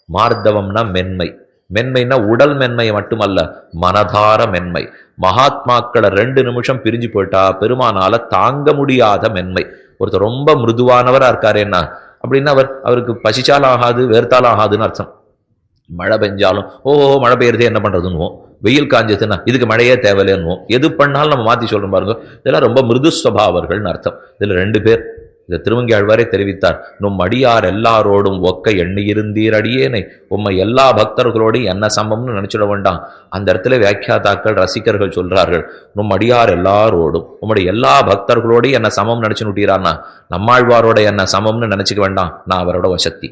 மார்தவம்னா மென்மை. மென்மைனா உடல் மென்மை மட்டுமல்ல, மனதார மென்மை. மகாத்மாக்களை 2 நிமிஷம் பிரிஞ்சு போயிட்டா பெருமானால தாங்க முடியாத மென்மை. ஒருத்தர் ரொம்ப மிருதுவானவரா இருக்காருன்னா அப்படின்னா அவருக்கு பசிச்சாலும் ஆகாது, வேர்த்தாலும் ஆகாதுன்னு அர்த்தம். மழை பெஞ்சாலும் மழை பெய்யறதே என்ன பண்றதுன்னுவோம், வெயில் காஞ்சதுன்னா இதுக்கு மழையே தேவையில்லைன்னுவோம். எது பண்ணாலும் நம்ம மாத்தி சொல்றோம் பாருங்க. இதெல்லாம் ரொம்ப மிருது ஸ்வபாவர்கள்னு அர்த்தம். இதுல 2 பேர் இதை திருவங்கியாழ்வாரே தெரிவித்தார். நும் அடியார் எல்லாரோடும் ஒக்க எண்ணியிருந்தீர் அடியேனை, உம்மை எல்லா பக்தர்களோடையும் என்ன சம்பவம்னு நினைச்சிட வேண்டாம். அந்த இடத்துல வியாக்கியாதாக்கள் ரசிகர்கள் சொல்றார்கள், நும் அடியார் எல்லாரோடும் உம்முடைய எல்லா பக்தர்களோடையும் என்ன சமம் நினைச்சு நுட்டீரான்னா, நம்மாழ்வாரோட என்ன சமம்னு நினைச்சுக்க வேண்டாம், நான் அவரோட வசத்தி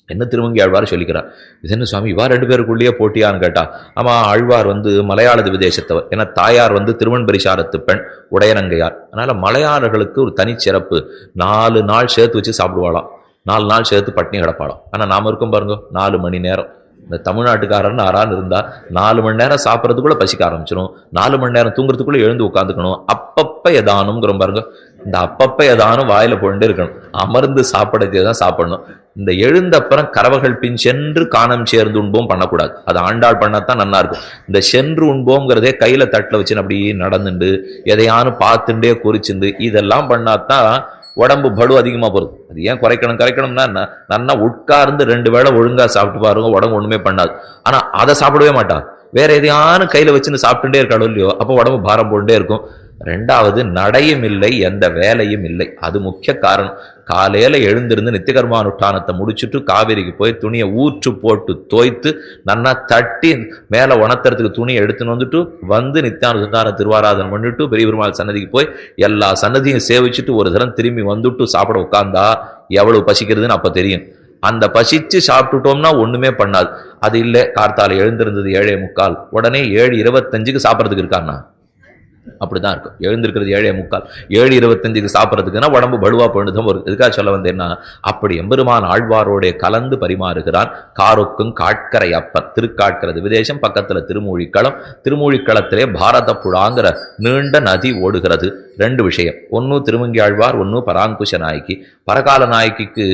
என்ன திருவங்கி ஆழ்வார் சொல்லிக்கிறார். இது என்ன சுவாமி இவா 2 பேருக்குள்ளேயே போட்டியான்னு கேட்டா, ஆமா, ஆழ்வார் மலையாள திவிதேசத்தவர். ஏன்னா தாயார் திருவன்பரிசாரத்து பெண் உடையனங்கையார். அதனால மலையாளர்களுக்கு ஒரு தனிச்சிறப்பு. 4 நாள் சேர்த்து வச்சு சாப்பிடுவாளாம், 4 நாள் சேர்த்து பட்னி கிடப்பாளாம். ஆனா நாம இருக்கும் பாருங்க 4 மணி நேரம். இந்த தமிழ்நாட்டுக்காரன்னு ஆறான்னு இருந்தா 4 மணி நேரம் சாப்பிட்றதுக்குள்ள பசிக்க ஆரம்பிச்சிடும், 4 மணி நேரம் தூங்குறதுக்குள்ள எழுந்து உட்காந்துக்கணும். அப்பப்ப எதானுங்கிற பாருங்க, இந்த அப்பப்ப எதானும் வாயில போயிட்டே இருக்கணும், அமர்ந்து சாப்பிடறதுதான் சாப்பிடணும். இந்த எழுந்தப்புறம் கறவகள் பின் சென்று காணம் சேர்ந்து உண்போம் பண்ணக்கூடாது, அது ஆண்டாள் பண்ணத்தான் நல்லா இருக்கும். இந்த சென்று உண்போங்கிறதே கையில தட்டில் வச்சுன்னு அப்படி நடந்துண்டு எதையானு பார்த்துட்டே குறிச்சுண்டு இதெல்லாம் பண்ணாதான் உடம்பு படு அதிகமா போகுது. அது ஏன் குறைக்கணும்னா நல்லா உட்கார்ந்து 2 வேளை ஒழுங்கா சாப்பிட்டு பாருங்க, உடம்பு ஒண்ணுமே பண்ணாது. ஆனா அதை சாப்பிடவே மாட்டா, வேற எதையானு கையில வச்சுன்னு சாப்பிட்டுட்டே இருக்காளோ இல்லையோ, அப்போ உடம்பு பாரம் போண்டே இருக்கும். 2வது நடையும் இல்லை, எந்த வேலையும் இல்லை. அது முக்கிய காரணம். காலையில எழுந்திருந்து நித்தியகர்மானுஷ்டானத்தை முடிச்சுட்டு காவேரிக்கு போய் துணியை ஊற்று போட்டு தோய்த்து நல்லா தட்டி மேல உணர்த்துறதுக்கு துணியை எடுத்துன்னு வந்துட்டு நித்தியானுஷ்டான திருவாராதனை பண்ணிட்டு பெரிய பெருமாள் சன்னதிக்கு போய் எல்லா சன்னதியும் சேவிச்சுட்டு ஒரு தரம் திரும்பி வந்துட்டு சாப்பிட உட்கார்ந்தா எவ்வளவு பசிக்கிறதுன்னு அப்ப தெரியும். அந்த பசிச்சு சாப்பிட்டுட்டோம்னா ஒண்ணுமே பண்ணாது. அது இல்லை, கார்த்தால எழுந்திருந்தது 7:45, உடனே 7:25 சாப்பிட்றதுக்கு இருக்காருண்ணா, அப்படிதான் இருக்கும். எழுந்திருக்கிறது 7:45, 7:25 சாப்பிட்றதுக்குன்னா உடம்பு படுவா போயிடுதான் வரும். எதுக்காக சொல்ல வந்தேன்னா, அப்படி எம்பெருமான் ஆழ்வாரோட கலந்து பரிமாறுகிறான். காரொக்கும் காட்கரை அப்பர், திருக்காட்கரை விதேசம் பக்கத்துல திருமூழிக்களம். திருமூழிக்களத்திலே பாரத புழாங்கிற நீண்ட நதி ஓடுகிறது. 2 விஷயம், ஒன்னு திருமங்கி ஆழ்வார், ஒன்னு பராங்குஷ நாயக்கி. பரகால நாயக்கிக்கு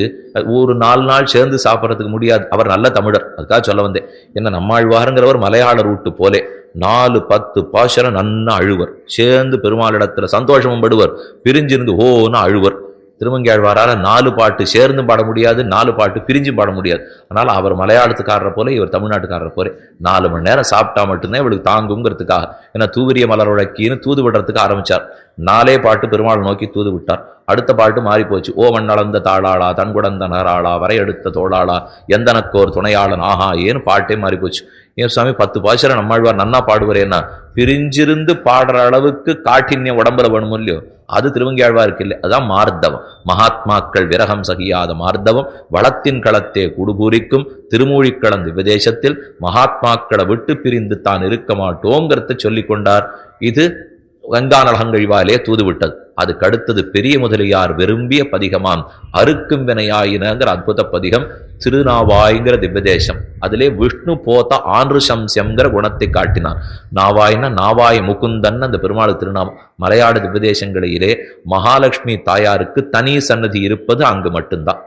ஒரு 4 நாள் சேர்ந்து சாப்பிட்றதுக்கு முடியாது, அவர் நல்ல தமிழர், அதுக்காக சொல்ல வந்தேன். என்ன நம்மாழ்வாருங்கிறவர் மலையாள ரூட்டு போலே 4-10 பாசுரம் நன்னா அழுவர், சேர்ந்து பெருமாளிடத்துல சந்தோஷமும் படுவர், பிரிஞ்சிருந்து ஓன்னு அழுவர். திருமங்கியாழ்வாரால 4 பாட்டு சேர்ந்து பாட முடியாது, 4 பாட்டு பிரிஞ்சு பாட முடியாது. அதனால அவர் மலையாளத்துக்காரரை போல, இவர் தமிழ்நாட்டுக்காரரை போல. 4 மணி நேரம் சாப்பிட்டா மட்டும்தான் இவளுக்கு தாங்குங்கிறதுக்காக, ஏன்னா தூவிரிய மலரோடக்கின்னு தூது விடுறதுக்கு ஆரம்பிச்சார். 4 பாட்டு பெருமாள் நோக்கி தூது விட்டார். அடுத்த பாட்டு மாறி போச்சு. மண்ணளந்த தாளாளா, தன்குடந்த நகராளா, வரை எடுத்த தோளாளா, எந்தனக்கோர் துணையாளன் ஆஹா ஏன்னு பாட்டே மாறி போச்சு. ஏன் சுவாமி 10 பாசுரம் நம்மாழ்வார் நன்னா பாடுவாரேன்னா, பிரிஞ்சிருந்து பாடுற அளவுக்கு காட்டின்யம் உடம்புல வேணும் இல்லையோ, அது திருவங்கியாழ்வாருக்கு இல்லை. அதான் மார்தவம். மகாத்மாக்கள் விரகம் சகியாத மார்தவம் வளத்தின் களத்தே குடுபூரிக்கும் திருமூழிக்களந்து விதேசத்தில் மகாத்மாக்களை விட்டு பிரிந்து தான் இருக்க மாட்டோங்கிறத சொல்லிக் கொண்டார். இது கங்காநலகங்கழிவாலே தூது விட்டது. அதுக்கு அடுத்தது பெரிய முதலியார் விரும்பிய பதிகமாம் அறுக்கும் வினையாயினங்கிற அற்புத பதிகம் திருநாவாய்ங்கிற திவ்யதேசம். அதிலே விஷ்ணு போத ஆன்ருசம்சியம்ங்கிற குணத்தை காட்டினான். நாவாய்னா நாவாய் முகுந்தன் அந்த பெருமாள் திருநாமம். மலையாள திவ்யதேசங்களிலே மகாலட்சுமி தாயாருக்கு தனி சன்னதி இருப்பது அங்கு மட்டும்தான்.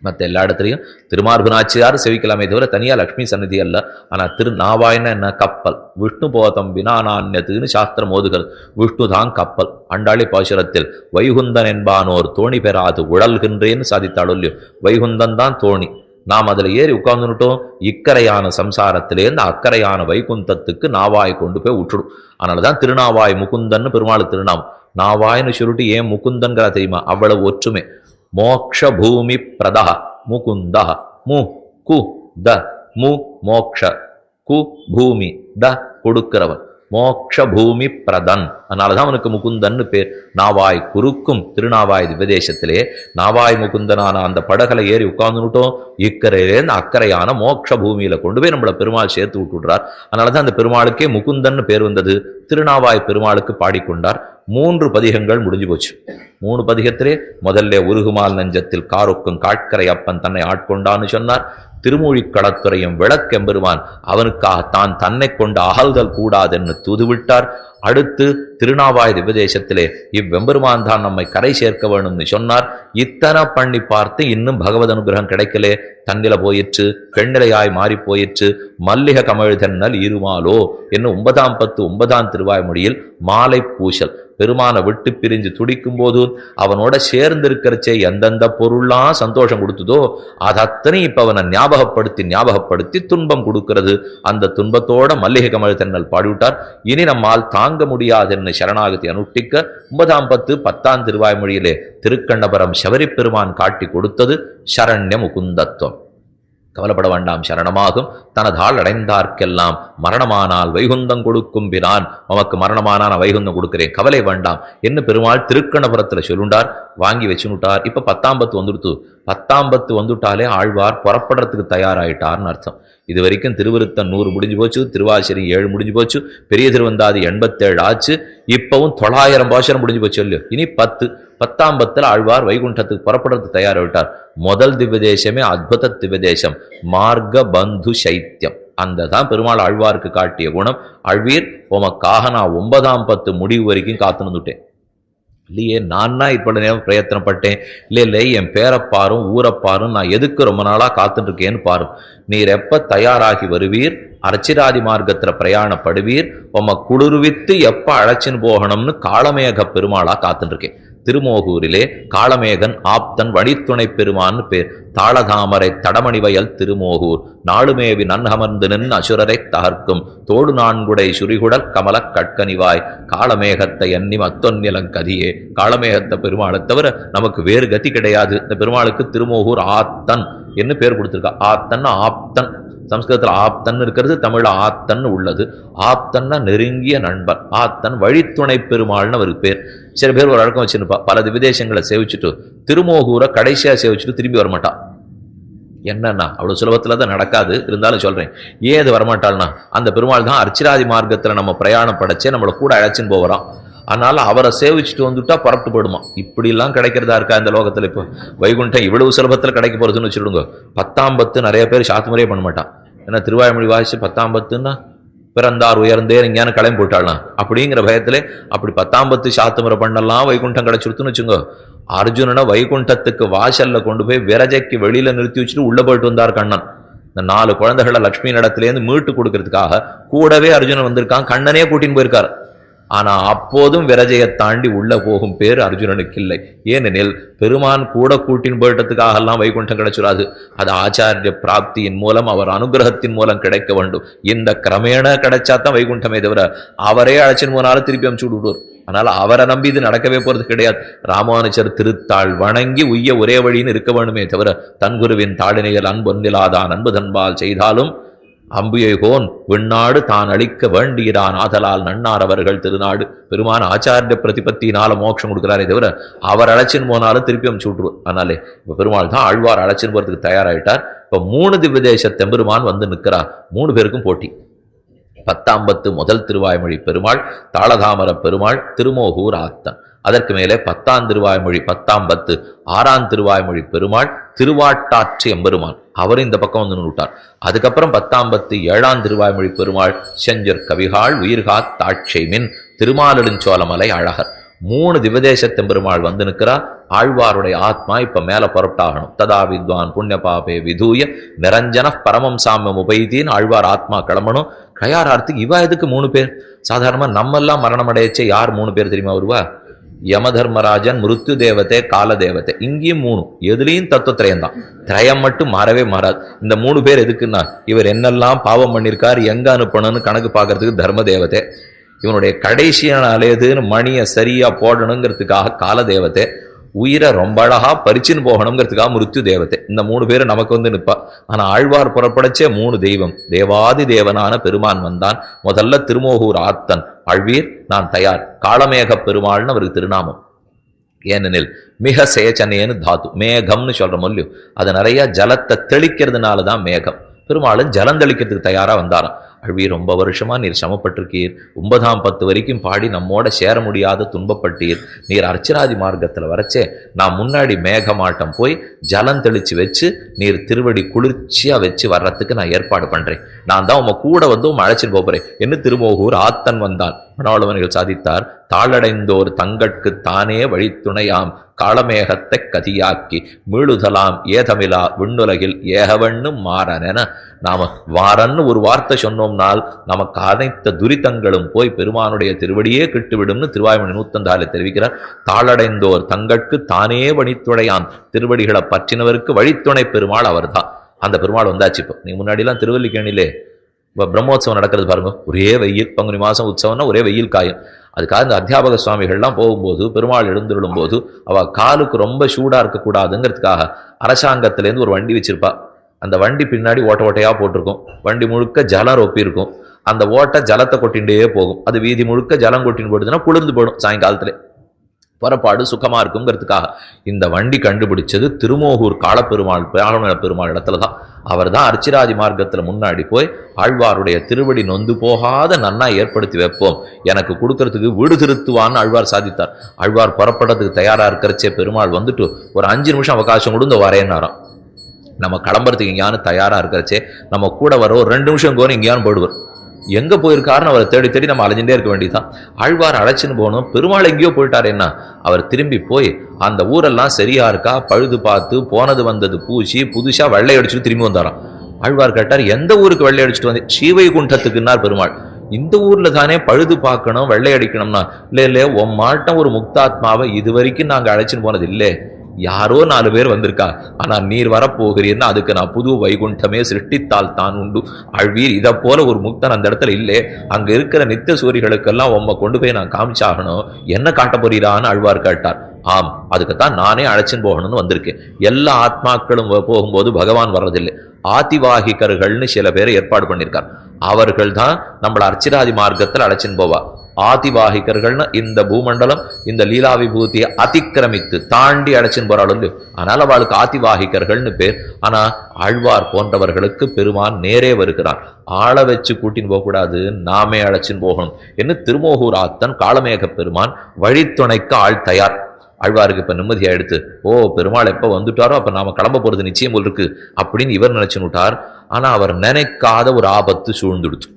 மற்ற எல்லா இடத்துலையும் திருமார்புநாச்சியார் செவிக்கலாமே தவிர தனியா லட்சுமி சன்னதி அல்ல. ஆனா நாவாயின்னா என்ன, கப்பல். விஷ்ணு போதம் வினானான்யத்துன்னு சாஸ்திரம் ஓதுகிறது. விஷ்ணு தான் கப்பல். அண்டாளி பாசுரத்தில் வைகுந்தன் என்பானோர் தோணி பெறாது உழல்கின்றேன்னு சாதித்தாளோ இல்லையோ, வைகுந்தன் தான் தோணி. நாம் அதில் ஏறி உட்கார்ந்துட்டோம், இக்கரையான சம்சாரத்திலேருந்து அக்கறையான வைகுந்தத்துக்கு நாவாய் கொண்டு போய் விட்டுடும். அதனாலதான் திருநாவாய் முகுந்தன்னு பெருமாள் திருநாமம். நாவாய்னு சொல்லிட்டு ஏன் முகுந்தன்கிறா தெரியுமா, அவ்வளவு ஒற்றுமை. மோக்ஷ பூமி பிரதா முகுந்த மு கு த மு மோக்ஷ கு பூமி த கொடுக்கிறவன், மோக்ஷ பூமி பிரதன். அதனாலதான் அவனுக்கு முகுந்தன்னு பேர். நாவாய் குறுக்கும் திருநாவாய் விதேசத்திலே நாவாய் முகுந்தனான அந்த படகளை ஏறி உட்கார்ந்துட்டோம், இக்கரையிலேருந்து அக்கறையான மோட்ச பூமியில கொண்டு போய் நம்மள பெருமாள் சேர்த்து விட்டுடுறார். அதனாலதான் அந்த பெருமாளுக்கே முகுந்தன்னு பேர் வந்தது. திருநாவாய் பெருமாளுக்கு பாடிக்கொண்டார். 3 பதிகங்கள் முடிஞ்சு போச்சு. 3 பதிகத்திலே முதல்ல உருகுமால் நெஞ்சத்தில் காரொக்கும் காட்கரை அப்பன் தன்னை ஆட்கொண்டான்னு சொன்னார். திருமூழிக் களத்துறையும் விளக்கெம்பெருமான் அவனுக்காக தான் தன்னை கொண்டு அகழ்தல் கூடாதென்னு தூதுவிட்டார். அடுத்து திருநாவாய் திவ்யதேசத்திலே இவ்வெம்பெருமான் தான் நம்மை கரை சேர்க்க வேணும்னு சொன்னார். இத்தனை பண்ணி பார்த்து இன்னும் பகவத் அனுகிரகம் கிடைக்கலே. தன்னில போயிற்று, பெண்ணிலையாய் மாறி போயிற்று. மல்லிக கமழ்தன்னல் இருமாலோ என்னும் 9ஆம் 9ஆம் திருவாய்மொழியில் மாலை பூசல். பெருமானை விட்டு பிரிஞ்சு துடிக்கும் போது அவனோட சேர்ந்திருக்கிறச்சே எந்தெந்த பொருள்லாம் சந்தோஷம் கொடுத்ததோ அது அத்தனை இப்ப அவனை ஞாபகப்படுத்தி துன்பம் கொடுக்கிறது. அந்த துன்பத்தோட மல்லிகை கமல் தென்னல் பாடிவிட்டார். இனி நம்மால் தாங்க முடியாதென்னு சரணாகதி அனுஷ்டிக்க 9ஆம் 10ஆம் திருவாய்மொழியிலே திருக்கண்ணபுரம் சபரி பெருமான் காட்டி கொடுத்தது சரண்ய முகுந்தத்துவம். கவலைப்பட வேண்டாம், சரணமாகும் தனதால் அடைந்தார்க்கெல்லாம் மரணமானால் வைகுந்தம் கொடுக்கும் பிரான். உமக்கு மரணமானால் நான் வைகுந்தம் கொடுக்கிறேன், கவலை வேண்டாம் என்ன பெருமாள் திருக்கணபுரத்தில் சொல்லுண்டார். வாங்கி வச்சுட்டார். இப்ப 10ஆம் 10 வந்துடுத்து. 10ஆம் 10 வந்துட்டாலே ஆழ்வார் புறப்படுறதுக்கு தயாராயிட்டார்னு அர்த்தம். இது வரைக்கும் திருவிருத்தம் 100 முடிஞ்சு போச்சு, திருவாசிரி 7 முடிஞ்சு போச்சு, பெரிய திருவந்தாதி 87 ஆச்சு. இப்பவும் 900 பாசனம் முடிஞ்சு போச்சு இல்லையோ. இனி 10ஆம் 10 ஆழ்வார் வைகுண்டத்துக்கு புறப்படுறதுக்கு தயாராகிட்டார். முதல் திவ்யதேசமே அத்புத திவ்யதேசம், மார்க பந்து சைத்தியம். அந்த தான் பெருமாள் ஆழ்வாருக்கு காட்டிய குணம். ஆழ்வீர் உமக்காக நான் 9ஆம் 10 முடிவு வரைக்கும் காத்துனுட்டேன் இல்லையே. நான் இப்படி நேரம் பிரயத்தனப்பட்டேன் இல்லை என் பேரப்பாரும் ஊரப்பாரும் நான் எதுக்கு ரொம்ப நாளா காத்துட்டு இருக்கேன்னு பாரும். நீர் எப்ப தயாராகி வருவீர், அர்ச்சிராதி மார்க்கத்துல பிரயாணப்படுவீர், உம குளிர்வித்து எப்ப அழைச்சின்னு போகணும்னு காளமேக பெருமாளா காத்துட்டு இருக்கேன். திருமோகூரிலே காளமேகன் ஆப்தன் வழித்துணை பெருமான்னு பேர். தாளதாமரை தடமணிவயல் திருமோகூர் நாளுமேவி நன்ஹமர்ந்து நின் அசுரரை தகர்க்கும் தோடு நான்குடை சுரிகுடல் கமல கட்கனிவாய் காளமேகத்தை எண்ணி மத்தொன்னிலங்கதியே. காளமேகத்தை பெருமாளை தவிர நமக்கு வேறு கதி கிடையாது. இந்த பெருமாளுக்கு திருமோகூர் ஆத்தன் என்று பேர் கொடுத்திருக்கா. ஆத்தன் ஆப்தன், சம்ஸ்கிருதத்தில் ஆப்தன் இருக்கிறது, தமிழ் ஆத்தன் உள்ளது. ஆப்தன்னா நெருங்கிய நண்பர், ஆத்தன் வழித்துணை பெருமாள்னு அவருக்கு பேர். சில பேர் ஒரு வழக்கம் வச்சிருப்பா, பல விதேசங்களை சேவிச்சுட்டு திருமோகூரை கடைசியா சேவிச்சுட்டு திரும்பி வரமாட்டான். என்னன்னா அவ்வளவு சுலபத்துல தான் நடக்காது. இருந்தாலும் சொல்றேன், ஏன் அது வரமாட்டாள்னா அந்த பெருமாள் தான் அர்ச்சிராதி மார்க்கத்துல நம்ம பிரயாணம் படைச்சே நம்மளை கூட அழைச்சின்னு போகிறான். அதனால அவரை சேவிச்சுட்டு வந்துட்டா புறப்பட்டு போடுமா. இப்படி எல்லாம் கிடைக்கிறதா இருக்கா இந்த லோகத்துல? இப்போ வைகுண்டம் இவ்வளவு சுலபத்துல கிடைக்க போறதுன்னு வச்சுடுங்க. 10ஆம் 10 நிறைய பேர் சாத்துமுறையே பண்ண மாட்டான். ஏன்னா திருவாய்மொழி வாசிச்சு 10ஆம் 10ன்னா பிறந்தார் உயர்ந்தே எங்கேயான கிளம்பி போட்டாலாம் அப்படிங்கிற பயத்திலே அப்படி 10ஆம் 10 சாத்துமுறை பண்ணலாம். வைகுண்டம் கிடைச்சிருத்துன்னு வச்சுங்க. அர்ஜுனனை வைகுண்டத்துக்கு வாசல்ல கொண்டு போய் விரஜைக்கு வெளியில நிறுத்தி வச்சுட்டு உள்ள போயிட்டு வந்தார் கண்ணன். இந்த 4 குழந்தைகளை லட்சுமி இடத்துலேருந்து மீட்டு கொடுக்கறதுக்காக கூடவே அர்ஜுனன் வந்திருக்கான். கண்ணனே கூட்டின்னு போயிருக்காரு. ஆனா அப்போதும் விரஜையை தாண்டி உள்ள போகும் பேர் அர்ஜுனனுக்கு இல்லை. ஏனெனில் பெருமான் கூட கூட்டின் போயிட்டதுக்காக எல்லாம் வைகுண்டம் கிடைச்சிடாது. அது ஆச்சாரிய பிராப்தியின் மூலம், அவர் அனுகிரகத்தின் மூலம் கிடைக்க வேண்டும். இந்த கிரமேண கிடைச்சாதான் வைகுண்டமே தவிர அவரே அழைச்சின் போனாலும் திருப்பி அமுச்சு விடுவார். அதனால அவரை நம்பி இது நடக்கவே போறது கிடையாது. ராமானுஜர் திருத்தாள் வணங்கி உய்ய ஒரே வழின்னு இருக்க வேண்டுமே தவிர தன் குருவின் தாளினையில் அன்பொன்னிலாதான் அன்பு தன்பால் செய்தாலும் அம்புயைகோன் விண்ணாடு தான் அளிக்க வேண்டியிறான் ஆதலால் நன்னார் அவர்கள் திருநாடு. பெருமான ஆச்சாரிய பிரதிபத்தினால மோட்சம் கொடுக்கிறாரே தவிர அவர் அழைச்சின்னு போனாலும் திருப்பி அமுச்சு விட்டுருவோம். அதனாலே இப்ப பெருமாள் தான் ஆழ்வார் அழைச்சின்னு போறதுக்கு தயாராயிட்டார். இப்ப 3 திவ்யதேச பெருமான் வந்து நிற்கிறார். 3 பேருக்கும் போட்டி. 10ஆம் 10 முதல் திருவாய்மொழி பெருமாள், தாளதாமர பெருமாள், திருமோகூர் ஆத்தன். அதற்கு மேலே 10ஆம் திருவாய்மொழி 10ஆம் 10 6ஆம் திருவாய்மொழி பெருமாள், திருவாட்டாற்று எம்பெருமான், அவர் இந்த பக்கம் வந்து நின்றுட்டார். அதுக்கப்புறம் 10ஆம் 10 7ஆம் திருவாய்மொழி பெருமாள், செஞ்சர் கவிகாள் உயிர்காத் தாட்சை மின் திருமாலிடுஞ்சோலமலை அழகர். 3 திவ்யதேச பெருமாள் வந்து நிற்கிறார். ஆழ்வாருடைய ஆத்மா இப்ப மேல புறப்பட்டாகணும். ததா வித்வான் புண்ணிய பாபே விதூய நிரஞ்சன பரமம் சாமியம் உபைத்தின்னு ஆழ்வார் ஆத்மா கிளம்பணும். கயாரார்த்துக்கு இவா எதுக்கு 3 பேர்? சாதாரணமா நம்மெல்லாம் மரணம் அடையச்சே யார் 3 பேர் தெரியுமா வருவா? யமதர்மராஜன், மிருத்யு தேவத்தை, கால தேவத்தை. இங்கேயும் 3, எதுலையும் தத்துவத்திரயம் தான். திரயம் மட்டும் மாறவே மாறாது. இந்த 3 பேர் எதுக்குன்னா இவர் என்னெல்லாம் பாவம் பண்ணியிருக்கார், எங்க அனுப்பணும்னு கணக்கு பார்க்கறதுக்கு தர்ம தேவத்தை, இவனுடைய கடைசியான அலையதுன்னு மணியை சரியா போடணுங்கிறதுக்காக கால தேவத்தை, உயிரை ரொம்ப அழகா பறிச்சுன்னு போகணுங்கிறதுக்காக மிருத்யு தேவத்தை. இந்த 3 பேரும் நமக்கு வந்து நிற்பா. ஆனா ஆழ்வார் புறப்படச்சே 3 தெய்வம். தேவாதி தேவனான பெருமான் வந்தான். முதல்ல திருமோகூர் ஆத்தன். ஆழ்வீர் நான் தயார். காளமேக பெருமாள்னு அவருக்கு திருநாமம். ஏனெனில் மிக சேச்சனேன்னு தாத்து, மேகம்னு சொல்ற மொழியும் அது நிறைய ஜலத்தை தெளிக்கிறதுனாலதான் மேகம். பெருமாளும் ஜலந்தளிக்கிறதுக்கு தயாரா வந்தாராம். அழ்வீர் ரொம்ப வருஷமா நீர் சமப்பட்டிருக்கீர், 9ஆம் 10 வரைக்கும் பாடி நம்மோட சேர முடியாத துன்பப்பட்டீர். நீர் அர்ச்சராதி மார்க்கத்துல வரச்சே நான் முன்னாடி மேகமாட்டம் போய் ஜலம் தெளிச்சு வச்சு நீர் திருவடி குளிர்ச்சியா வச்சு வர்றதுக்கு நான் ஏற்பாடு பண்றேன். நான் தான் உங்க கூட வந்து உங்க அழைச்சிட்டு போறேன் என்று திருமோகூர் ஆத்தன் வந்தான். மணவாளவர்கள் சாதித்தார், தாளடைந்தோர் தங்கட்கு தானே வழித்துணையாம் காளமேகத்தை கதியாக்கி மீளுதலாம் ஏதமிலா விண்ணுலகில் ஏகவண்ணும் மாறனென. நாம வாரன்னு ஒரு வார்த்தை சொன்னோம்னால் நமக்கு அனைத்த துரிதங்களும் போய் பெருமானுடைய திருவடியே கிட்டுவிடும்னு திருவாய்மொழி 106 தெரிவிக்கிறார். தாளடைந்தோர் தங்கட்கு தானே வழித்துணையாம், திருவடிகளை பற்றினவருக்கு வழித்துணை பெருமாள் அவர்தான். அந்த பெருமாள் வந்தாச்சு. இப்போ நீங்க முன்னாடிலாம் திருவல்லிக்கேணிலே இப்போ பிரம்மோத்சவம் நடக்கிறது பாருங்க, ஒரே வெயில், பங்குனி மாதம் உற்சவம்னா ஒரே வெயில் காயும். அதுக்காக இந்த அத்தியாபக சுவாமிகள்லாம் போகும்போது பெருமாள் எழுந்துள்ளும் போது அவள் காலுக்கு ரொம்ப சூடாக இருக்கக்கூடாதுங்கிறதுக்காக அரசாங்கத்திலேருந்து ஒரு வண்டி வச்சிருப்பா. அந்த வண்டி பின்னாடி ஓட்ட ஓட்டையாக போட்டிருக்கும், வண்டி முழுக்க ஜலம் ரொப்பி இருக்கும். அந்த ஓட்டை ஜலத்தை கொட்டிகிட்டே போகும். அது வீதி முழுக்க ஜலம் கொட்டின்னு போடுதுன்னா குளிர்ந்து போயிடும் சாயங்காலத்தில். புறப்பாடு சுகமாக இருக்குங்கிறதுக்காக இந்த வண்டி கண்டுபிடிச்சது திருமோகூர் காலப்பெருமாள் பெருமாள் இடத்துல தான். அவர் தான் அர்ச்சிராதி மார்க்கத்தில் முன்னாடி போய் ஆழ்வாருடைய திருவடி நொந்து போகாத நன்னா ஏற்படுத்தி வைப்போம், எனக்கு கொடுக்கறதுக்கு வீடு திருத்துவான்னு ஆழ்வார் சாதித்தார். ஆழ்வார் புறப்படுறதுக்கு தயாராக இருக்கிறச்சே பெருமாள் வந்துட்டு ஒரு 5 நிமிஷம் அவகாசம் கொடுத்து வரேன்னாராம். நம்ம கிளம்புறதுக்கு எங்கேயானு தயாராக இருக்கிறச்சே நம்ம கூட வர ஒரு 2 நிமிஷம் கோன்னு எங்கேயானு போடுவார். எங்கே போயிருக்காருன்னு அவரை தேடி தேடி நம்ம அலைஞ்சுட்டே இருக்க வேண்டியதான். ஆழ்வார் அழைச்சின்னு போகணும், பெருமாள் எங்கேயோ போயிட்டார். என்ன அவர் திரும்பி போய் அந்த ஊரெல்லாம் சரியா இருக்கா பழுது பார்த்து போனது வந்தது பூச்சி புதுசாக வெள்ளை அடிச்சுட்டு திரும்பி வந்தாராம். ஆழ்வார் கேட்டார், எந்த ஊருக்கு வெள்ளை அடிச்சுட்டு வந்து? ஸ்ரீவைகுண்டத்துக்குன்னார் பெருமாள். இந்த ஊர்ல தானே பழுது பார்க்கணும் வெள்ளை அடிக்கணும்னா. இல்லை உன் மாட்டம் ஒரு முக்தாத்மாவை இது வரைக்கும் நாங்கள் அழைச்சின்னு போனது இல்லை, யாரோ 4 பேர் வந்திருக்கா, ஆனா நீர் வரப்போகிறீர்னா அதுக்கு நான் புது வைகுண்டமே சிருஷ்டித்தால் தான் உண்டு. ஆழ்வீர் இதை போல ஒரு முக்தன் அந்த இடத்துல இல்லை, அங்க இருக்கிற நித்திய சூரிகளுக்கெல்லாம் உம்மை கொண்டு போய் நான் காமிச்சாகணும், என்ன காட்ட போறீரான்னு ஆழ்வார் கேட்டார். ஆம், அதுக்குத்தான் நானே அழைச்சின்னு போகணும்னு வந்திருக்கேன். எல்லா ஆத்மாக்களும் போகும்போது பகவான் வர்றதில்லை, ஆதிவாகிகர்கள்னு சில பேரை ஏற்பாடு பண்ணியிருக்கார். அவர்கள் தான் நம்மளை அர்ச்சிராதி மார்க்கத்தில் அழைச்சின்னு போவா. ஆதிவாகிகர்கள்னு இந்த பூமண்டலம் இந்த லீலா விபூதியை அதிக்கிரமித்து தாண்டி அழைச்சின்னு போறாள் இல்லையோ, அதனால அவளுக்கு ஆதிவாகிகர்கள்னு பேர். ஆனா ஆழ்வார் போன்றவர்களுக்கு பெருமான் நேரே வருகிறான். ஆள வச்சு கூட்டின்னு போகக்கூடாது, நாமே அழைச்சின்னு போகணும் என்று திருமோகூர் ஆத்தன் காளமேக பெருமான் வழித்துணைக்கு ஆள் தயார். ஆழ்வாருக்கு இப்ப நிம்மதியா எடுத்து, ஓ பெருமாள் எப்ப வந்துட்டாரோ அப்ப நாம கிளம்ப போறது நிச்சயம் போல் இருக்கு அப்படின்னு இவர் நினைச்சுன்னு விட்டார். ஆனா அவர் நினைக்காத ஒரு ஆபத்து சூழ்ந்துடுச்சு.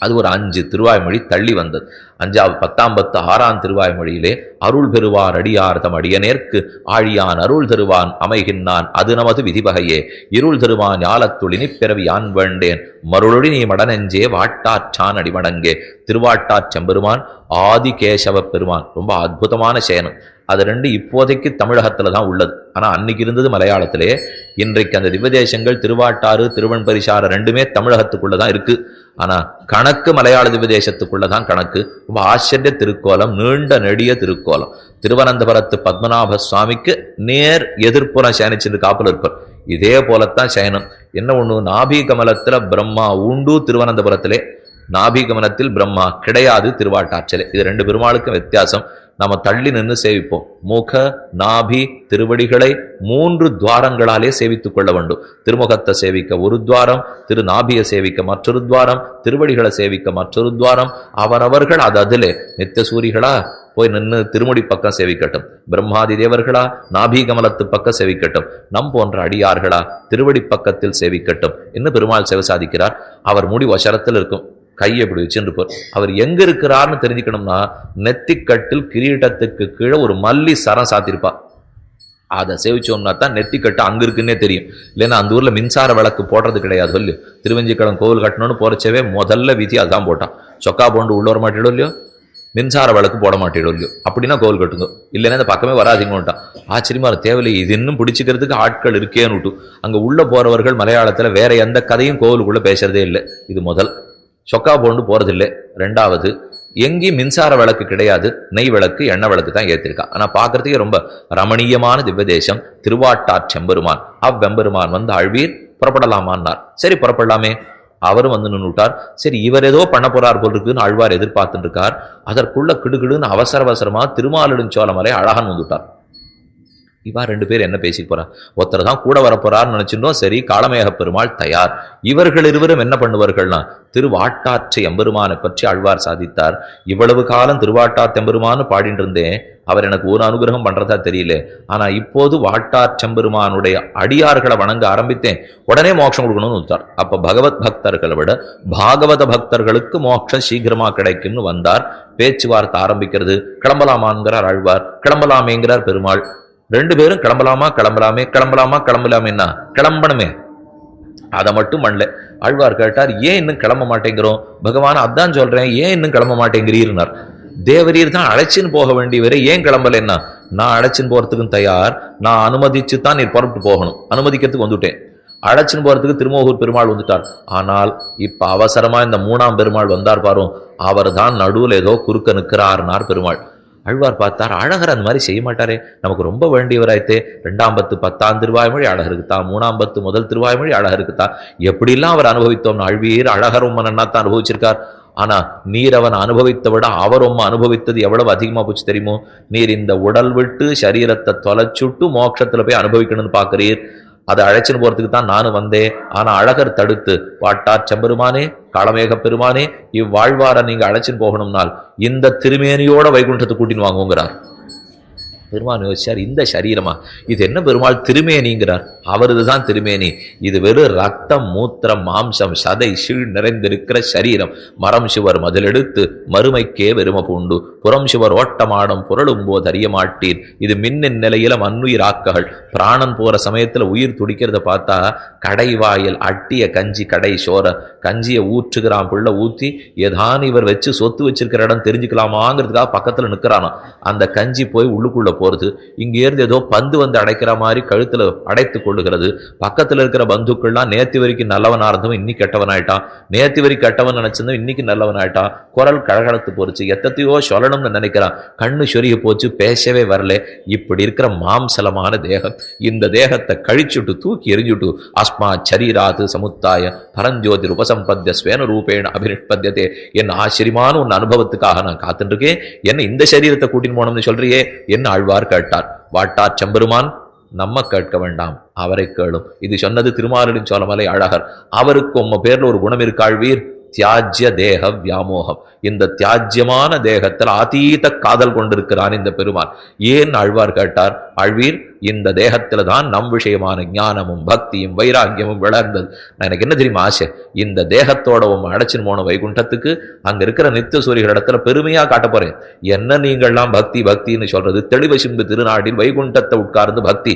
அது ஒரு 5 திருவாய்மொழி தள்ளி வந்தது. 5ஆம் 10ஆம் 6ஆம் திருவாய்மொழியிலே அருள் பெறுவார் அடியார் தம் அடியனேற்கு ஆழியான் அருள் தருவான் அமைகின்றான் அது நமது விதிவகையே இருள் தருவான் ஞாலத்துளினி பிறவி யான் வேண்டேன் மருளொழி நீ மடனெஞ்சே வாட்டாற்றான் அடிமடங்கே. திருவாட்டாற் செம்பெருமான் ஆதிகேசவ பெருமான் ரொம்ப அற்புதமான சேனம். அது 2 இப்போதைக்கு தமிழகத்துல தான் உள்ளது. ஆனா அன்னைக்கு இருந்தது மலையாளத்திலே. இன்றைக்கு அந்த திவ்யதேசங்கள் திருவாட்டாறு திருவன்பரிசார 2மே தமிழகத்துக்குள்ளதான் இருக்கு. ஆனா கணக்கு மலையாள திவ்யதேசத்துக்குள்ளதான் கணக்கு. ரொம்ப ஆச்சரிய திருக்கோலம், நீண்ட நெடிய திருக்கோலம். திருவனந்தபுரத்து பத்மநாப சுவாமிக்கு நேர் எதிர்ப்புறம் சயனிச்சிருந்து காப்பில் இருப்பார். இதே போலத்தான் சயனம். என்ன ஒண்ணு, நாபி கமலத்துல பிரம்மா உண்டு திருவனந்தபுரத்திலே, நாபி கமலத்தில் பிரம்மா கிடையாது திருவாட்டாற்றலே. இது 2 பெருமாளுக்கும் வித்தியாசம். நம்ம தள்ளி நின்று சேவிப்போம். முக நாபி திருவடிகளை 3 துவாரங்களாலே சேவித்துக் கொள்ள வேண்டும். திருமுகத்தை சேவிக்க ஒரு துவாரம், திருநாபியை சேவிக்க மற்றொரு துவாரம், திருவடிகளை சேவிக்க மற்றொரு துவாரம். அவரவர்கள் அதிலே நித்திய சூரிகளா போய் நின்று திருமுடி பக்கம் சேவிக்கட்டும், பிரம்மாதி தேவர்களா நாபி கமலத்து பக்கம் சேவிக்கட்டும், நம் போன்ற அடியார்களா திருவடி பக்கத்தில் சேவிக்கட்டும் என்று பெருமாள் சேவை சாதிக்கிறார். அவர் முடி வசரத்தில் இருக்கும், கையை எப்படி வச்சுருப்பார். அவர் எங்க இருக்கிறார்னு தெரிஞ்சுக்கணும்னா நெத்திக்கட்டில் கிரீடத்துக்கு கீழே ஒரு மல்லி சரம் சாத்திருப்பா. அதை சேவிச்சோம்னா தான் நெத்திக்கட்டு அங்க இருக்குன்னே தெரியும். இல்லைன்னா அந்த ஊர்ல மின்சார விளக்கு போடுறது கிடையாது இல்லையோ. திருவஞ்சிக்கடம் கோவில் கட்டணும்னு போறச்சவே முதல்ல விதி அதான் போட்டான். சொக்கா போண்டு உள்ள வர மாட்டேடும் இல்லையோ, மின்சார விளக்கு போட மாட்டேடும் இல்லையோ, அப்படின்னா கோவில் கட்டுங்க, இல்லைன்னா இந்த பக்கமே வராதிங்கட்டான். ஆச்சரியமா தேவையில்லை, இது இன்னும் பிடிச்சிக்கிறதுக்கு ஆட்கள் இருக்கேன்னு விட்டு அங்க உள்ள போறவர்கள் மலையாளத்துல வேற எந்த கதையும் கோவிலுக்குள்ள பேசுறதே இல்லை. இது முதல். சொக்கா போண்டு போறதில்லை. 2வது, எங்கேயும் மின்சார விளக்கு கிடையாது, நெய் விளக்கு எண்ணெய் விளக்கு தான் ஏற்றிருக்கா. ஆனா பாக்குறதுக்கே ரொம்ப ரமணீயமான திவ்யதேசம் திருவாட்டாற் செம்பெருமான். அவ்வெம்பெருமான் வந்து ஆழ்வீர் புறப்படலாமான்னார். சரி புறப்படலாமே. அவரும் வந்து நின்றுட்டார். சரி இவர் ஏதோ பண்ண போறார் போல் இருக்குன்னு ஆழ்வார் எதிர்பார்த்துட்டு இருக்கார். அதற்குள்ள கிடுகிடுன்னு அவசர அவசரமா திருமாலிடும் சோழமலை அழகன் வந்துட்டார். இவா ரெண்டு பேர் என்ன பேசி போறா? ஒருத்தர் தான் கூட வரப்போறான்னு நினைச்சிருந்தோம். சரி, காளமேக பெருமாள் தயார். இவர்கள் இருவரும் என்ன பண்ணுவார்கள்னா, திருவாட்டாற்றை எம்பெருமானை பற்றி ஆழ்வார் சாதித்தார். இவ்வளவு காலம் திருவாட்டாற்று எம்பெருமானு பாடிட்டு இருந்தேன், அவர் எனக்கு ஒரு அனுகிரகம் பண்றதா தெரியல. ஆனா இப்போது வாட்டாற்றெம்பெருமானுடைய அடியார்களை வணங்க ஆரம்பித்தேன், உடனே மோட்சம் கொடுக்கணும்னு வந்தார். அப்ப பகவத் பக்தர்களை விட பாகவத பக்தர்களுக்கு மோட்சம் சீக்கிரமா கிடைக்கும்னு வந்தார். பேச்சுவார்த்தை ஆரம்பிக்கிறது. கிளம்பலாமான்கிறார் ஆழ்வார், கிளம்பலாமேங்கிறார் பெருமாள். ரெண்டு பேரும் கிளம்பலாமா கிளம்பலாமே கிளம்பலாமா கிளம்பலாமேன்னா கிளம்பணுமே, அதை மட்டும் பண்ணல. ஆழ்வார் கேட்டார், ஏன் இன்னும் கிளம்ப மாட்டேங்கிறோம்? பகவான் அதான் சொல்றேன், ஏன் இன்னும் கிளம்ப மாட்டேங்கிறீர்னார். தேவரீர் தான் அழைச்சின்னு போக வேண்டியவரை ஏன் கிளம்பலன்னா, நான் அழைச்சின்னு போறதுக்கும் தயார், நான் அனுமதிச்சு தான் நீர் புறப்பட்டு போகணும், அனுமதிக்கிறதுக்கு வந்துட்டேன். அழைச்சின்னு போறதுக்கு திருமோகூர் பெருமாள் வந்துட்டார். ஆனால் இப்ப அவசரமா இந்த 3ஆம் பெருமாள் வந்தார் பாரும், அவர் தான் நடுவில் ஏதோ குறுக்க நிற்கிறார்னார் பெருமாள். ஆழ்வார் பார்த்தார், அழகர் அந்த மாதிரி செய்ய மாட்டாரே, நமக்கு ரொம்ப வேண்டியவராயித்தே. 2ஆம் பத்து 10ஆம் திருவாய்மொழி அழகருக்குத்தா, 3ஆம் பத்து முதல் திருவாய்மொழி அழகருக்குத்தா, எப்படிலாம் அவர் அனுபவித்தோம். அழ்வீர் அழகர் உம்ம நன்னாத்தான் அனுபவிச்சிருக்கார். ஆனா நீர் அவன் அனுபவித்த விட அவர் உம்ம அனுபவித்தது எவ்வளவு அதிகமா போச்சு தெரியுமோ? நீர் இந்த உடல் விட்டு சரீரத்தை தொலைச்சுட்டு மோட்சத்துல போய் அனுபவிக்கணும்னு பாக்குறீர். அதை அழைச்சின்னு போறதுக்கு தான் நானும் வந்தேன். ஆனா அழகர் தடுத்து, வாட்டாற்றெம்பெருமானே காளமேக பெருமானே, இவ்வாழ்வார நீங்க அழைச்சின்னு போகணும்னால் இந்த திருமேனியோட வைகுண்டத்தை கூட்டின்னு வாங்குங்கிறார். பெருமான் யோசிச்சார், இந்த சரீரமா, இது என்ன பெருமாள் திருமேனிங்கிறார்? அவரதுதான் திருமேனி. இது வெறும் ரத்தம் மூத்திரம் மாம்சம் சதை சீழ் நிறைந்திருக்கிற சரீரம். மரம் சுவர் மதிலெடுத்து மறுமைக்கே வெறும பூண்டு, புறம் சுவர் ஓட்டமாடம் புரளும் போது அறிய மாட்டீர். இது மின்னின் நிலையில மண்ணுயிராக்ககள். பிராணன் போற சமயத்துல உயிர் துடிக்கிறத பார்த்தா, கடைவாயில் அட்டிய கஞ்சி கடை சோற கஞ்சியை ஊற்றுகிறான் பிள்ளை, ஊற்றி ஏதான் இவர் வச்சு சொத்து வச்சிருக்கிற இடம் தெரிஞ்சுக்கலாமாங்கிறதுக்காக பக்கத்துல நிற்கிறானா. அந்த கஞ்சி போய் உள்ளுக்குள்ள போறது. இங்க இருந்து ஏதோ பந்து வந்து அடைக்கிற மாதிரி கழுத்துல அடைத்து கொள்ளுகிறது. பக்கத்துல இருக்கிற பந்துக்கள்லாம் நேத்து வரைக்கும் நல்லவனா இருந்தவன் இன்னைக்கு கெட்டவன் ஆயிட்டான், நேத்து வரைக்கும் கெட்டவன் நினைச்சிருந்தவன் இன்னைக்கு நல்லவன் ஆயிட்டான். குரல் கழகலத்து போச்சு, எத்தையோ சொல்லணும்னு நினைக்கிறான், கண்ணு சொரிய போச்சு, பேசவே வரல. இப்படி இருக்கிற மாம்சலமான தேகம், இந்த தேகத்தை கழிச்சுட்டு தூக்கி எரிஞ்சுட்டு அஸ்மா சரீராது சமுத்தாய பரஞ்சோதி உபசம்பத்திய ஸ்வேன ரூபேண அபிநிஷ்பத்தியதே, என் ஆச்சரியமான உன் அனுபவத்துக்காக நான் காத்துட்டு இருக்கேன், என்ன இந்த சரீரத்தை கூட்டின்னு போனோம்னு சொல்றியே என்ன? ஆழ்வார் கேட்டார். வாட்டாற்றெம்பெருமான், நம்ம கேட்க வேண்டாம், அவரை கேளும். இது சொன்னது திருமாலின் சோழமலை அழகர். அவருக்கு உம்ம பேர்ல ஒரு குணம் இருக்காழ்வீர், தியாஜ்ய தேக வியாமோகம். இந்த தியாஜ்யமான தேகத்தில் அதீத காதல் கொண்டிருக்கிறான் இந்த பெருமான். ஏன் ஆழ்வார் கேட்டார், ஆழ்வீர் இந்த தேகத்துல தான் நம் விஷயமான ஞானமும் பக்தியும் வைராக்கியமும் வளர்ந்தது. நான் எனக்கு என்ன தெரியுமா ஆசை, இந்த தேகத்தோட அடைச்சின்னு போன வைகுண்டத்துக்கு அங்க இருக்கிற நித்திய சூரியர்கள் இடத்துல பெருமையா காட்ட போறேன். என்ன நீங்கள்லாம் பக்தி பக்தின்னு சொல்றது, தெளிவ சிம்பு திருநாட்டில் வைகுண்டத்தை உட்கார்ந்து பக்தி.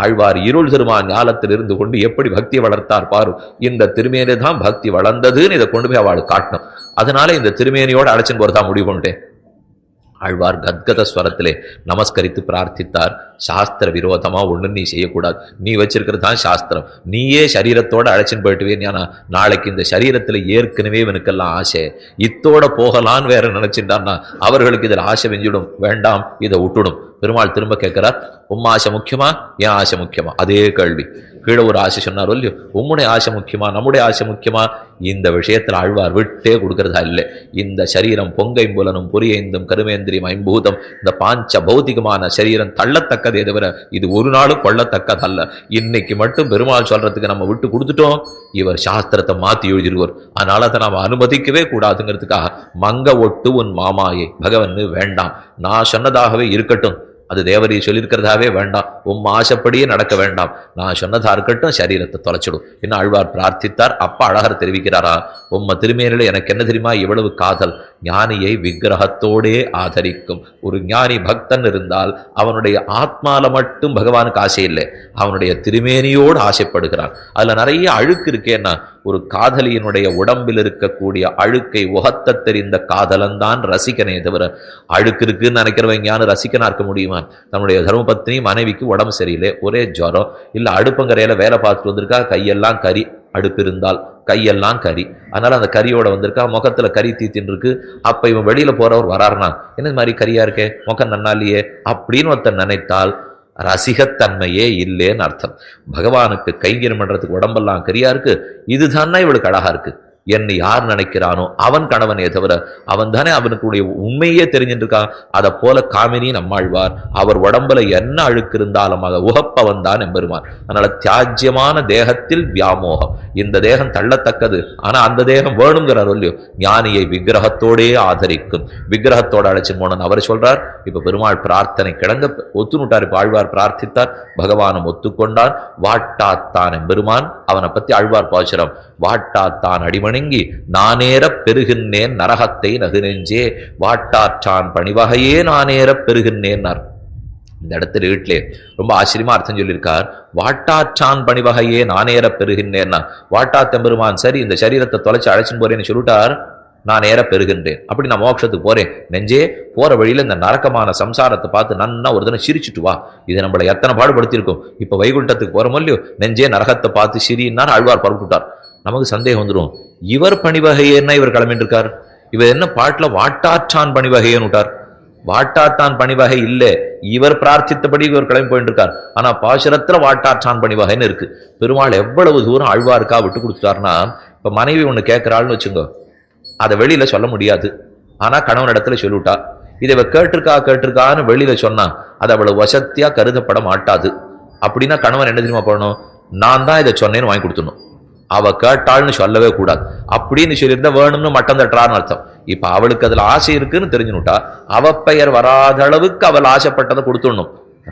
ஆழ்வார் இருள் திருமான் ஞாலத்தில் இருந்து கொண்டு எப்படி பக்தியை வளர்த்தார் பாரு. இந்த திருமேனி தான் பக்தி வளர்ந்ததுன்னு இதை கொண்டு போய் அவள் காட்டணும். அதனால இந்த திருமேனியோட அழைச்சின்னு போறதா முடிவு கொண்டேன். ஆழ்வார் கத்கத ஸ்வரத்திலே நமஸ்கரித்து பிரார்த்தித்தார். சாஸ்திர விரோதமா ஒண்ணு நீ செய்யக்கூடாது, நீ வச்சிருக்கிறது தான் சாஸ்திரம், நீயே சரீரத்தோட அழைச்சின்னு போயிட்டுவேன். ஏன்னா நாளைக்கு இந்த சரீரத்துல ஏற்கனவே இவனுக்கெல்லாம் ஆசை, இத்தோட போகலான்னு வேற நினைச்சிட்டான்னா அவர்களுக்கு இதில் ஆசை வெஞ்சிடும், வேண்டாம் இதை விட்டுடும். பெருமாள் திரும்ப கேட்கிறார், உம்மா ஆசை முக்கியமா என் ஆசை முக்கியமா? அதே கேள்வி. கீழே ஒரு ஆசை சொன்னார் இல்லையோ, உம்முடைய ஆசை முக்கியமா நம்முடைய ஆசை முக்கியமா? இந்த விஷயத்தில் ஆழ்வார் விட்டே கொடுக்கறதா இல்லை. இந்த சரீரம் பொங்கைம்புலனும் புரியைந்தும் கருமேந்திரியம் ஐம்பூதம், இந்த பாஞ்ச பௌதிகமான சரீரம் தள்ளத்தக்கதே தவிர இது ஒரு நாளும் கொள்ளத்தக்கதல்ல. இன்னைக்கு மட்டும் பெருமாள் சொல்றதுக்கு நம்ம விட்டு கொடுத்துட்டோம், இவர் சாஸ்திரத்தை மாத்தி எழுதிடுவார். அதனால அதை நாம் அனுமதிக்கவே கூடாதுங்கிறதுக்காக மங்க ஒட்டு உன் மாமாயை பகவன் வேண்டாம், நான் சொன்னதாகவே இருக்கட்டும், அது தேவரி சொல்லியிருக்கிறதாவே வேண்டாம், உம் ஆசைப்படியே நடக்க வேண்டாம், நான் சொன்னதா இருக்கட்டும், சரீரத்தை தொலைச்சிடும் என்ன ஆழ்வார் பிரார்த்தித்தார். அப்பா அழகர் தெரிவிக்கிறாரா, உம்ம திருமேனில எனக்கு என்ன தெரியுமா இவ்வளவு காதல், ஞானியை விக்கிரகத்தோடே ஆதரிக்கும். ஒரு ஞானி பக்தன் இருந்தால் அவனுடைய ஆத்மால மட்டும் பகவானுக்கு ஆசை இல்லை, அவனுடைய திருமேனியோடு ஆசைப்படுகிறான். அதுல நிறைய அழுக்கு இருக்கேன்னா, ஒரு காதலியினுடைய உடம்பில் இருக்கக்கூடிய அழுக்கை உகத்த தெரிந்த காதலன் தான் ரசிக்கனே தவிர, அழுக்கு இருக்குன்னு நினைக்கிறவன் ஞான ரசிக்கனா இருக்க முடியுமா? தன்னுடைய தர்மபத்னி மனைவிக்கு உடம்பு சரியில்லை, ஒரே ஜுரம், இல்ல அடுப்பங்கரையில வேலை பார்த்துட்டு வந்திருக்கா, கையெல்லாம் கறி, அடுப்பு இருந்தால் கையெல்லாம் கறி, அதனால அந்த கறியோட வந்திருக்கா, முகத்துல கறி தீத்தின்னு இருக்கு. அப்ப இவன் வெளியில போறவர் வராருனா, என்ன மாதிரி கரியா இருக்கே, முகம் நன்னா இல்லையே அப்படின்னு ஒருத்தன் நினைத்தால் ரசிகத்தன்மையே இல்லேன்னு அர்த்தம். பகவானுக்கு கைங்கரியம் பண்றதுக்கு உடம்பெல்லாம் கரியா இருக்கு, இதுதான்னா இவளுக்கு அழகா இருக்கு, என்னை யார் நினைக்கிறானோ அவன் கணவனே தவிர அவன் தானே அவனுக்குடைய உண்மையே தெரிஞ்சுட்டு இருக்கான். அதை போல காமினி நம்மாழ்வார், அவர் உடம்புல என்ன அழுக்கு இருந்தாலும் அதை உகப்பவன் தான் எம்பெருமான். அதனால தியாஜ்யமான தேகத்தில் வியாமோகம், இந்த தேகம் தள்ளத்தக்கது, ஆனா அந்த தேகம் வேணுங்கிறார் இல்லையோ, ஞானியை விக்கிரகத்தோடே ஆதரிக்கும், விக்கிரகத்தோட அழைச்சு போனன்னு அவர் சொல்றார். இப்ப பெருமாள் பிரார்த்தனை கிடங்க ஒத்துனுட்டார். இப்ப ஆழ்வார் பிரார்த்தித்தார், பகவானும் ஒத்துக்கொண்டான். வாட்டாத்தான் எம்பெருமான், அவனை பத்தி ஆழ்வார் பாசுரம், வாட்டாத்தான் அடிமணங்கி நானேற பெருகின்றேன் நரகத்தை நகுநெஞ்சே, வாட்டாற்றான் பணிவகையே நானேற பெருகின்றேன்னார். இந்த இடத்துல வீட்டிலே ரொம்ப ஆச்சரியமா அர்த்தம் சொல்லியிருக்கார். வாட்டாற்றான் பணிவகையே நானேற பெருகின்றேன்னா, வாட்டாத்தெம்பெருமான் சரி இந்த சரீரத்தை தொலைச்சு அழைச்சின்னு போறேன்னு சொல்லிட்டார், நான் நேர பெறுகின்றேன். அப்படி நான் மோட்சத்துக்கு போறேன். நெஞ்சே போற வழியில இந்த நரக்கமான சம்சாரத்தை பார்த்து நன்னா ஒரு தினம் சிரிச்சுட்டு வா, இது நம்மளை எத்தனை பாடுபடுத்திருக்கோம். இப்ப வைகுண்டத்துக்கு போறோமோ இல்லையோ, நெஞ்சே நரகத்தை பார்த்து சிரின்னார் ஆழ்வார் பரப்பிட்டார். நமக்கு சந்தேகம் வந்துடும், இவர் பணிவகையேன்னா இவர் கிளம்பிட்டு இருக்கார், இவர் என்ன பாட்டுல வாட்டாற்றான் பணிவகையேன்னு விட்டார். வாட்டாற்றான் பணிவகை இல்லை, இவர் பிரார்த்தித்தபடி இவர் கிளம்பி போயிட்டு இருக்கார். ஆனா பாசுரத்துல வாட்டாற்றான் பணிவகைன்னு இருக்கு. பெருமாள் எவ்வளவு தூரம் ஆழ்வாருக்கா விட்டு கொடுத்துட்டாருன்னா, இப்ப மனைவி ஒண்ணு கேட்கிறாள்னு வச்சுங்க, அதை வெளியில சொல்ல முடியாது, ஆனா கணவன் இடத்துல சொல்லிவிட்டா. இதை கேட்டிருக்கான்னு வெளியில சொன்னா அது அவ்வளவு வசத்தியா கருதப்பட மாட்டாது. அப்படின்னா கணவன் என்ன தெரியுமா பண்ணணும், நான் தான் இதை சொன்னேன்னு வாங்கி கொடுத்துடணும். அவ கேட்டாள்னு சொல்லவே கூடாது. அப்படின்னு சொல்லியிருந்தா வேணும்னு மட்டம் தட்டுறான்னு அர்த்தம். இப்ப அவளுக்கு அதுல ஆசை இருக்குன்னு தெரிஞ்சுனுட்டா, அவ பெயர் வராத அளவுக்கு அவள் ஆசைப்பட்டதை கொடுத்துடணும்.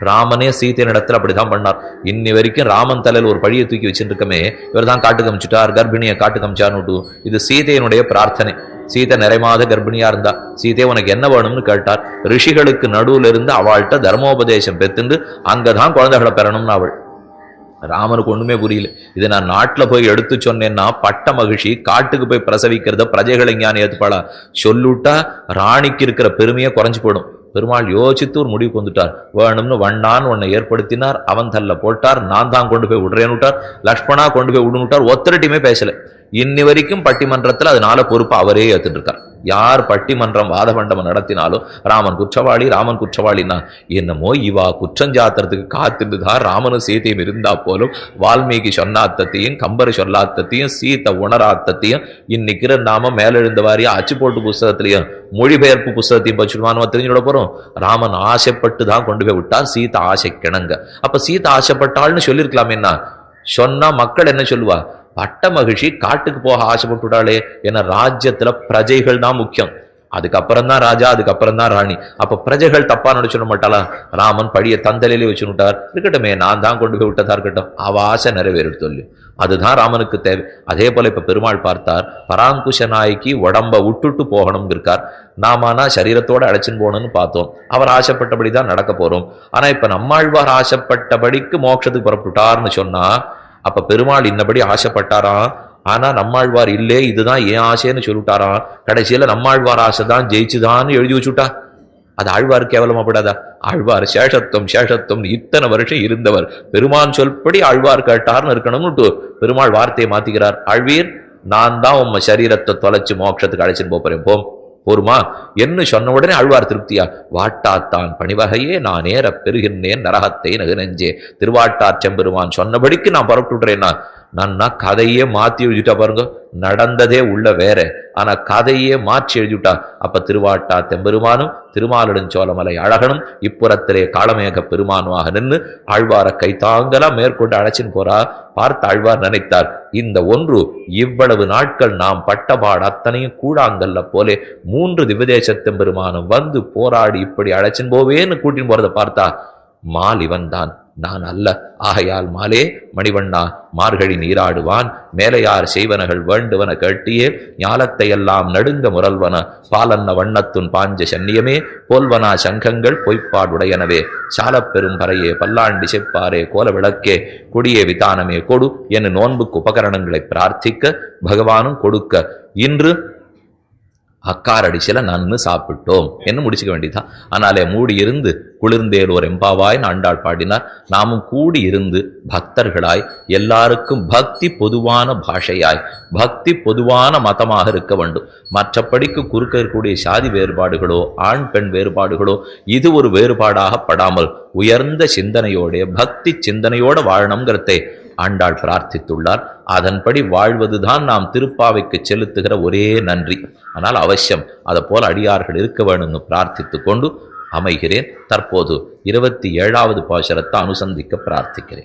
ராமனே சீதையின் இடத்துல அப்படிதான் பண்ணார். இன்னி வரைக்கும் ராமன் தலையில் ஒரு பழியை தூக்கி வச்சுருக்கமே, இவர் தான் காட்டு கமிச்சுட்டார், கர்ப்பிணியை காட்டு கமிச்சார்னு. இது சீதையினுடைய பிரார்த்தனை. சீதை நிறைமாத கர்ப்பிணியா இருந்தா, சீதை உனக்கு என்ன வேணும்னு கேட்டார். ரிஷிகளுக்கு நடுவுல இருந்து அவள்கிட்ட தர்மோபதேசம் பெத்துண்டு அங்கதான் குழந்தைகளை பெறணும்னு அவள். ராமனுக்கு ஒண்ணுமே புரியல. இதை நான் நாட்டுல போய் எடுத்து சொன்னேன்னா பட்ட மகிழ்ச்சி, காட்டுக்கு போய் பிரசவிக்கிறத பிரஜைகளை ஞானி ஏத்துப்பாளா, சொல்லுட்டா ராணிக்கு இருக்கிற பெருமையை குறைஞ்சு போயிடும். பெருமாள் யோசித்து ஒரு முடிவுக்கு வந்துட்டார். வேணும்னு வண்ணான் உன்னை ஏற்படுத்தினார், அவன் தள்ள போட்டார், நான் தான் கொண்டு போய் விடுறேன்னுட்டார், லக்ஷ்மணா கொண்டு போய் விடுனுட்டார். ஒத்தரட்டியுமே பேசல. இன்னி வரைக்கும் பட்டிமன்றத்துல அதனால பொறுப்பு அவரே ஏத்துட்டு இருக்கார். யார் பட்டிமன்றம் வாதமண்டபம் நடத்தினாலும் ராமன் குற்றவாளி ராமன் குற்றவாளின்னா, என்னமோ இவா குற்றஞ்சாத்திரத்துக்கு காத்திருந்துதான் ராமனும் சீதையும் இருந்தா போலும் வால்மீகி சொன்னாத்தத்தையும் கம்பர் சொல்லாத்தத்தையும் சீத்தை உணராத்தத்தையும் இன்னைக்கு நாம மேலெழுந்த வாரியா அச்சு போட்டு புஸ்தகத்திலையும் மொழிபெயர்ப்பு புஸ்தகத்தையும் பச்சுடுவானு தெரிஞ்சுவிட போறோம். ராமன் ஆசைப்பட்டு தான் கொண்டு போய் விட்டார், சீத்தை ஆசை கிணங்க. அப்ப சீத்தை ஆசைப்பட்டாள்னு சொல்லியிருக்கலாமேன்னா, சொன்னா மக்கள் என்ன சொல்லுவா, பட்ட மகிழ்ச்சி காட்டுக்கு போக ஆசைப்பட்டுடாளே. ஏன்னா ராஜ்யத்துல பிரஜைகள் தான் முக்கியம், அதுக்கப்புறம் தான் ராஜா, அதுக்கப்புறம் தான் ராணி. அப்ப பிரஜைகள் தப்பா நினைச்சு மாட்டாளா, ராமன் படிய தந்தலையிலே வச்சுட்டார், இருக்கட்டுமே நான் தான் கொண்டு போய் விட்டதா இருக்கட்டும், அவ ஆசை நிறைவேறு சொல்லு. அதுதான் ராமனுக்கு தேவை. அதே போல இப்ப பெருமாள் பார்த்தார், பராங்குஷ நாய்க்கு உடம்ப விட்டுட்டு போகணும் இருக்கார். நாமானா சரீரத்தோட அழைச்சின்னு போகணும்னு பார்த்தோம், அவர் ஆசைப்பட்டபடிதான் நடக்க போறோம். ஆனா இப்ப நம்மாழ்வார் ஆசைப்பட்டபடிக்கு மோட்சத்துக்கு புறப்பட்டுட்டார்னு சொன்னா, அப்ப பெருமாள் இன்னபடி ஆசைப்பட்டாராம். ஆனா நம்மாழ்வார் இல்லே, இதுதான் ஏன் ஆசைன்னு சொல்லிட்டாராம். கடைசியில நம்மாழ்வார் ஆசைதான் ஜெயிச்சுதான்னு எழுதி வச்சுட்டா. அது ஆழ்வார் கேவலமாப்படாதா? ஆழ்வார் சேஷத்துவம் இத்தனை வருஷம் இருந்தவர், பெருமான் சொல்படி ஆழ்வார் கேட்டார்னு இருக்கணும்னு பெருமாள் வார்த்தையை மாத்திக்கிறார். ஆழ்வீர், நான் தான் உம்ம சரீரத்தை தொலைச்சு மோட்சத்துக்கு அழைச்சின்னு போறேன், போம் போருமா என்று சொன்ன உடனே ஆழ்வார் திருப்தியா, வாட்டாத்தான் பணிவகையே நான் நேர பெறுகின்றேன் நரகத்தை நகுநெஞ்சே. திருவாட்டாற்றெம்பெருமான் சொன்னபடிக்கு நான் புறப்பட்டுறேன்னா, நான் கதையே மாத்தி எழுதிட்டா பாருங்க. நடந்ததே உள்ள வேற, ஆனா கதையே மாற்றி எழுதிவிட்டா. அப்ப திருவாட்டா தெம்பெருமானும் திருமாலிடஞ்சோலமலை அழகனும் இப்புறத்திலே காளமேக பெருமானுமாக நின்று ஆழ்வார கைத்தாங்கலா மேற்கொண்டு அழைச்சின்னு போறா. பார்த்த ஆழ்வார் நினைத்தார், இந்த ஒன்று இவ்வளவு நாட்கள் நாம் பட்டபாடு அத்தனையும் கூடாங்கல்ல போலே 3 திவ்யதேசத்தெம்பெருமானும் வந்து போராடி இப்படி அழைச்சின்னு போவேன்னு கூட்டின்னு போறதை பார்த்தா, மால் இவன் தான், நான் அல்ல. ஆகையால் மாலே மணிவண்ணா மார்கழி நீராடுவான், மேலையார் செய்வனகள் வேண்டுவன கேட்டியே, ஞாலத்தை எல்லாம் நடுங்க முரல்வன பாலன்ன வண்ணத்துன் பாஞ்ச சன்னியமே, போல்வனா சங்கங்கள் பொய்ப்பாடுடையனவே, சாலப்பெரும் பறையே பல்லாண்டி செப்பாரே கோல விளக்கே கொடியே விதானமே கொடு என நோன்புக்கு உபகரணங்களை பிரார்த்திக்க பகவானும் கொடுக்க இன்று அக்காரடி சில நன்னு சாப்பிட்டோம் என்று முடிச்சுக்க வேண்டியதான். ஆனாலே மூடி இருந்து குளிர்ந்தேலோர் எம்பாவாய் ஆண்டாள் பாடினார். நாமும் கூடி இருந்து பக்தர்களாய், எல்லாருக்கும் பக்தி பொதுவான பாஷையாய், பக்தி பொதுவான மதமாக இருக்க வேண்டும். மற்றபடிக்கு குறுக்க இருக்கக்கூடிய சாதி வேறுபாடுகளோ ஆண் பெண் வேறுபாடுகளோ இது ஒரு வேறுபாடாக படாமல் உயர்ந்த சிந்தனையோட பக்தி சிந்தனையோட வாழணுங்கிறதை ஆண்டாள் பிரார்த்தித்துள்ளார். அதன்படி வாழ்வதுதான் நாம் திருப்பாவைக்கு செலுத்துகிற ஒரே நன்றி. ஆனால் அவசியம் அதை போல அடியார்கள் இருக்க வேணும்னு பிரார்த்தித்து கொண்டு அமைகிறேன். தற்போது 27வது பாசுரத்தை அனுசந்திக்க பிரார்த்திக்கிறேன்.